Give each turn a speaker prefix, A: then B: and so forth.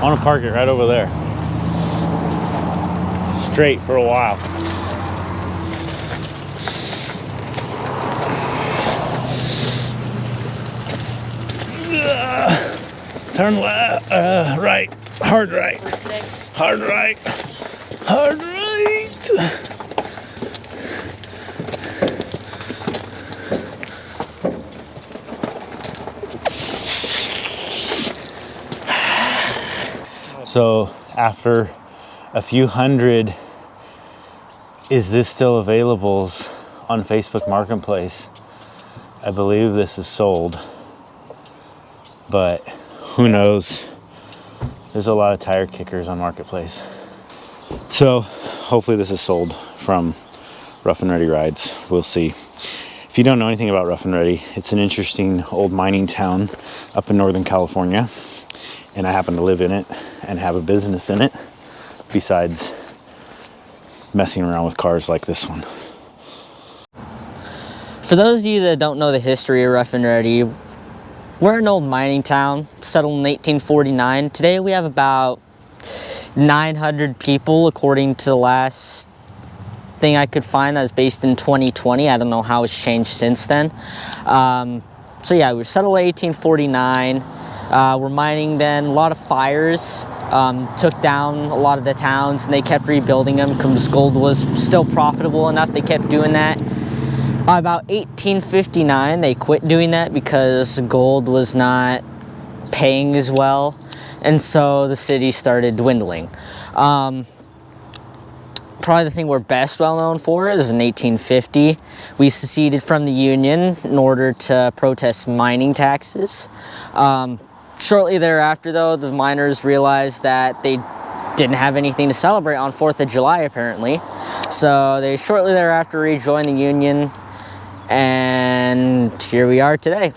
A: want to park it right over there. Straight for a while. Turn left, right, hard right, hard right, hard right. So after a few hundred, is this still available on Facebook Marketplace? I believe this is sold, but who knows? There's a lot of tire kickers on Marketplace. So hopefully this is sold from Rough and Ready Rides. We'll see. If you don't know anything about Rough and Ready, it's an interesting old mining town up in Northern California. And I happen to live in it and have a business in it, besides messing around with cars like this one.
B: For those of you that don't know the history of Rough and Ready, we're an old mining town, settled in 1849. Today we have about 900 people, according to the last thing I could find that's based in 2020. I don't know how it's changed since then. So yeah, we were settled in 1849. We're mining then. A lot of fires took down a lot of the towns, and they kept rebuilding them because gold was still profitable enough. They kept doing that. By about 1859, they quit doing that because gold was not paying as well, and so the city started dwindling. Probably the thing we're best well known for is in 1850, we seceded from the Union in order to protest mining taxes. Shortly thereafter, though, the miners realized that they didn't have anything to celebrate on 4th of July, apparently. So they shortly thereafter rejoined the Union, and here we are today.